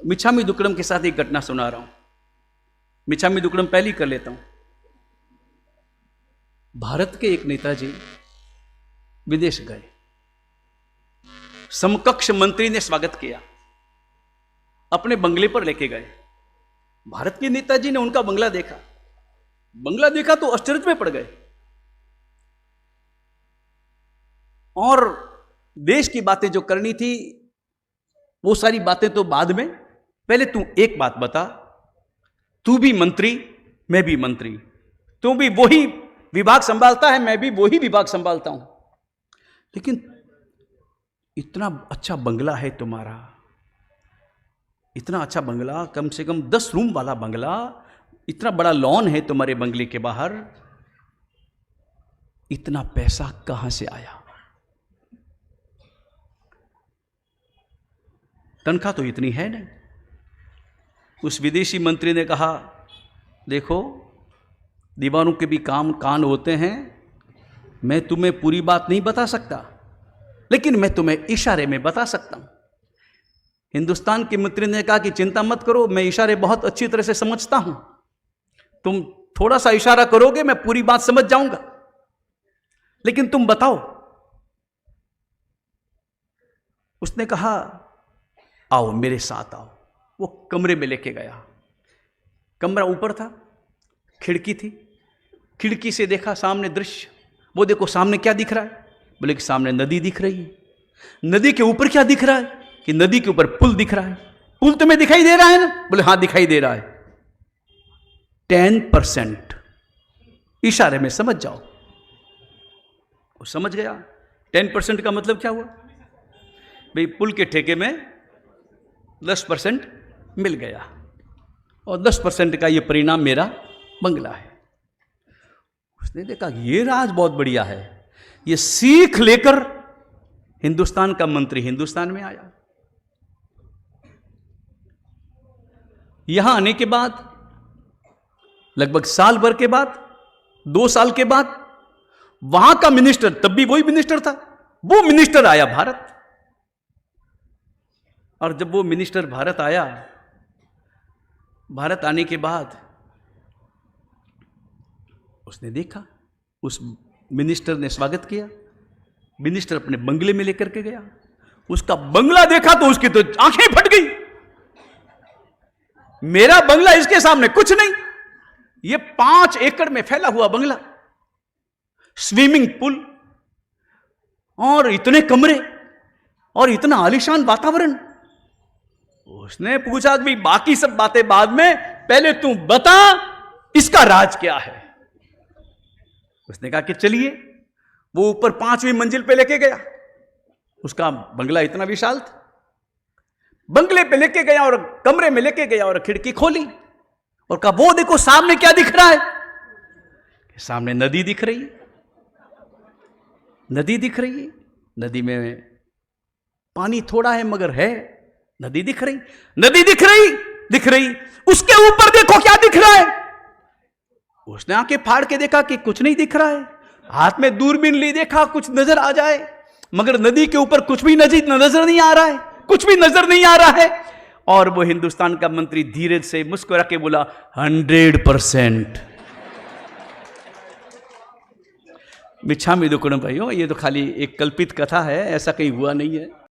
मिच्छामी दुक्कड़म के साथ एक घटना सुना रहा हूं। मिच्छामी दुक्कड़म पहली कर लेता हूं। भारत के एक नेताजी विदेश गए, समकक्ष मंत्री ने स्वागत किया, अपने बंगले पर लेके गए। भारत के नेताजी ने उनका बंगला देखा तो आश्चर्य में पड़ गए। और देश की बातें जो करनी थी वो सारी बातें तो बाद में, पहले तू एक बात बता, तू भी मंत्री मैं भी मंत्री, तू भी वही विभाग संभालता है मैं भी वही विभाग संभालता हूं, लेकिन इतना अच्छा बंगला है तुम्हारा, इतना अच्छा बंगला, कम से कम 10 रूम वाला बंगला, इतना बड़ा लॉन है तुम्हारे बंगले के बाहर, इतना पैसा कहां से आया? तनख्वाह तो इतनी है नहीं। उस विदेशी मंत्री ने कहा, देखो दीवारों के भी कान होते हैं, मैं तुम्हें पूरी बात नहीं बता सकता, लेकिन मैं तुम्हें इशारे में बता सकता हूं। हिंदुस्तान के मंत्री ने कहा कि चिंता मत करो, मैं इशारे बहुत अच्छी तरह से समझता हूं, तुम थोड़ा सा इशारा करोगे मैं पूरी बात समझ जाऊंगा, लेकिन तुम बताओ। उसने कहा, आओ मेरे साथ आओ। वो कमरे में लेके गया। कमरा ऊपर था, खिड़की थी, खिड़की से देखा सामने दृश्य। वो देखो सामने क्या दिख रहा है? बोले कि सामने नदी दिख रही है। नदी के ऊपर क्या दिख रहा है? कि नदी के ऊपर पुल दिख रहा है। पुल तुम्हें दिखाई दे रहा है ना? बोले हाँ दिखाई दे रहा है। 10% इशारे में समझ जाओ। वो समझ गया। 10% का मतलब क्या हुआ? भाई पुल के ठेके में 10% मिल गया, और 10% का ये परिणाम मेरा बंगला है। उसने देखा ये राज बहुत बढ़िया है, ये सीख लेकर हिंदुस्तान का मंत्री हिंदुस्तान में आया। यहां आने के बाद लगभग साल भर के बाद, 2 साल के बाद, वहां का मिनिस्टर, तब भी वही मिनिस्टर था, वो मिनिस्टर आया भारत। और जब वो मिनिस्टर भारत आया, भारत आने के बाद उसने देखा, उस मिनिस्टर ने स्वागत किया, मिनिस्टर अपने बंगले में लेकर के गया। उसका बंगला देखा तो उसकी तो आंखें फट गई। मेरा बंगला इसके सामने कुछ नहीं। ये 5 एकड़ में फैला हुआ बंगला, स्विमिंग पूल, और इतने कमरे, और इतना आलीशान वातावरण। उसने पूछा कि बाकी सब बातें बाद में, पहले तू बता इसका राज क्या है। उसने कहा कि चलिए। वो ऊपर 5वीं मंजिल पे लेके गया। उसका बंगला इतना विशाल था। बंगले पे लेके गया और कमरे में लेके गया और खिड़की खोली और कहा, वो देखो सामने क्या दिख रहा है? सामने नदी दिख रही है। नदी दिख रही है। नदी में पानी थोड़ा है मगर है। नदी दिख रही, नदी दिख रही। उसके ऊपर देखो क्या दिख रहा है। उसने आंखें फाड़ के देखा कि कुछ नहीं दिख रहा है। हाथ में दूरबीन ली, देखा कुछ नजर आ जाए, मगर नदी के ऊपर कुछ भी नजर नहीं आ रहा है, कुछ भी नजर नहीं आ रहा है। और वो हिंदुस्तान का मंत्री धीरे से मुस्कुरा के बोला, 100%। मिच्छामी दुक्कड़म भाइयों, ये तो खाली एक कल्पित कथा है, ऐसा कहीं हुआ नहीं है।